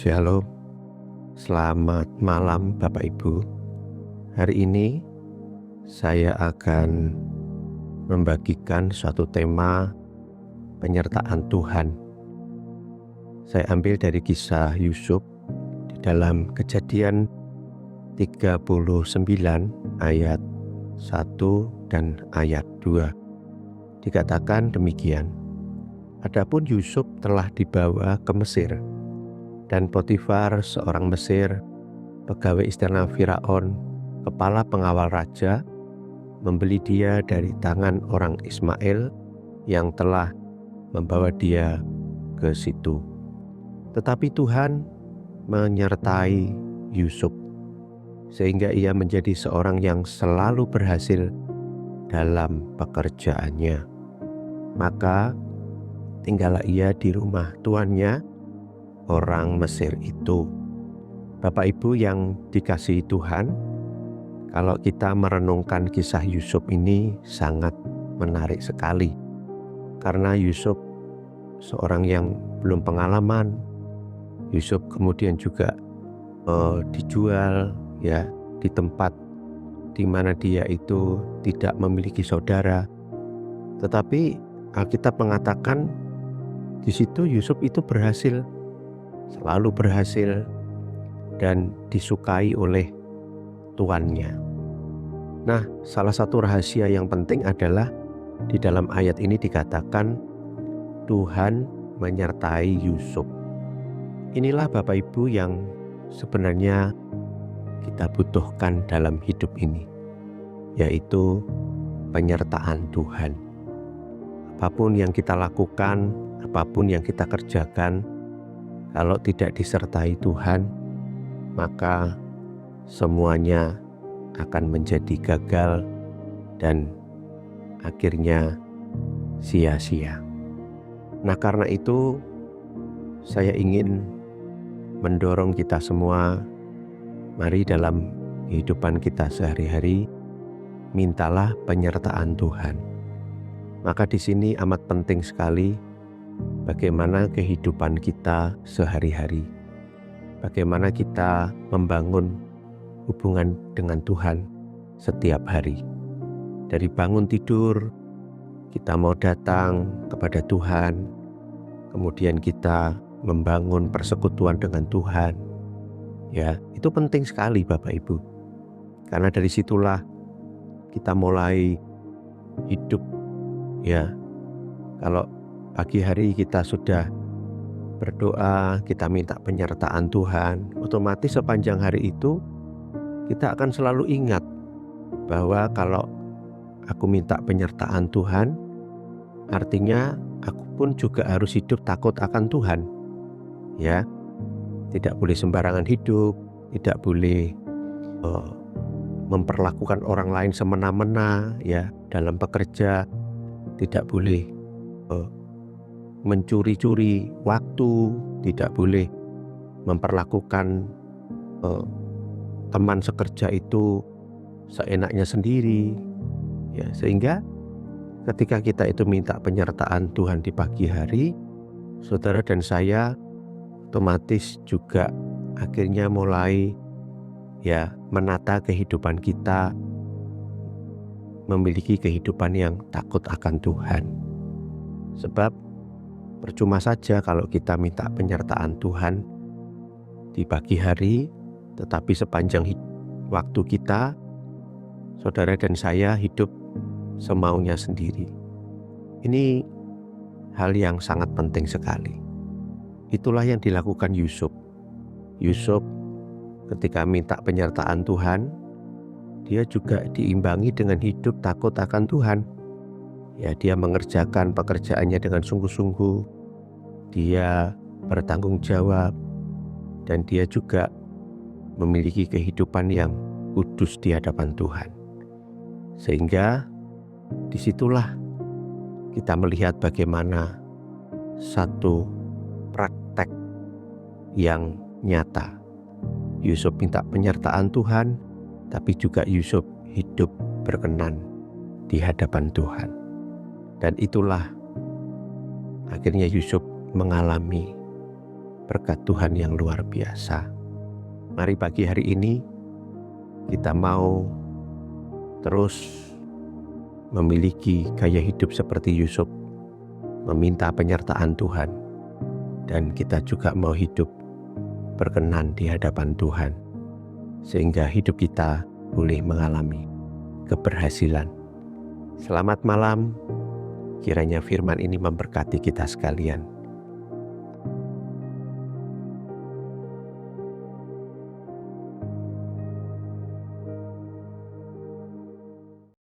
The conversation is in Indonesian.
Shalom, selamat malam Bapak Ibu. Hari ini saya akan membagikan suatu tema penyertaan Tuhan. Saya ambil dari kisah Yusuf di dalam Kejadian 39 ayat 1 dan ayat 2. Dikatakan demikian, adapun Yusuf telah dibawa ke Mesir, dan Potifar seorang Mesir, pegawai istana Firaun, kepala pengawal raja, membeli dia dari tangan orang Ismail yang telah membawa dia ke situ. Tetapi Tuhan menyertai Yusuf, sehingga ia menjadi seorang yang selalu berhasil dalam pekerjaannya. Maka tinggallah ia di rumah tuannya, orang Mesir itu. Bapak Ibu yang dikasihi Tuhan, kalau kita merenungkan kisah Yusuf ini sangat menarik sekali. Karena Yusuf seorang yang belum pengalaman. Yusuf kemudian juga dijual ya di tempat di mana dia itu tidak memiliki saudara. Tetapi Alkitab mengatakan di situ Yusuf itu berhasil, selalu berhasil dan disukai oleh tuannya. Nah, salah satu rahasia yang penting adalah di dalam ayat ini dikatakan Tuhan menyertai Yusuf. Inilah Bapak Ibu yang sebenarnya kita butuhkan dalam hidup ini, yaitu penyertaan Tuhan. Apapun yang kita lakukan, apapun yang kita kerjakan, kalau tidak disertai Tuhan, maka semuanya akan menjadi gagal dan akhirnya sia-sia. Nah, karena itu saya ingin mendorong kita semua, mari dalam kehidupan kita sehari-hari mintalah penyertaan Tuhan. Maka di sini amat penting sekali bagaimana kehidupan kita sehari-hari. Bagaimana kita membangun hubungan dengan Tuhan setiap hari. Dari bangun tidur, kita mau datang kepada Tuhan, kemudian kita membangun persekutuan dengan Tuhan. Ya, itu penting sekali Bapak Ibu. Karena dari situlah kita mulai hidup. Ya, kalau pagi hari kita sudah berdoa, kita minta penyertaan Tuhan, otomatis sepanjang hari itu kita akan selalu ingat bahwa kalau aku minta penyertaan Tuhan, artinya aku pun juga harus hidup takut akan Tuhan. Ya, tidak boleh sembarangan hidup, tidak boleh memperlakukan orang lain semena-mena, ya, dalam bekerja, tidak boleh mencuri-curi waktu, tidak boleh memperlakukan teman sekerja itu seenaknya sendiri, ya, sehingga ketika kita itu minta penyertaan Tuhan di pagi hari, saudara dan saya otomatis juga akhirnya mulai ya menata kehidupan kita, memiliki kehidupan yang takut akan Tuhan. Sebab percuma saja kalau kita minta penyertaan Tuhan di pagi hari, tetapi sepanjang waktu kita, saudara dan saya hidup semaunya sendiri. Ini hal yang sangat penting sekali. Itulah yang dilakukan Yusuf. Yusuf ketika minta penyertaan Tuhan, dia juga diimbangi dengan hidup takut akan Tuhan. Ya, dia mengerjakan pekerjaannya dengan sungguh-sungguh. Dia bertanggung jawab dan dia juga memiliki kehidupan yang kudus di hadapan Tuhan. Sehingga disitulah kita melihat bagaimana satu praktek yang nyata. Yusuf minta penyertaan Tuhan, tapi juga Yusuf hidup berkenan di hadapan Tuhan. Dan itulah akhirnya Yusuf mengalami berkat Tuhan yang luar biasa. Mari pagi hari ini kita mau terus memiliki gaya hidup seperti Yusuf, meminta penyertaan Tuhan, dan kita juga mau hidup berkenan di hadapan Tuhan, sehingga hidup kita boleh mengalami keberhasilan. Selamat malam, kiranya firman ini memberkati kita sekalian.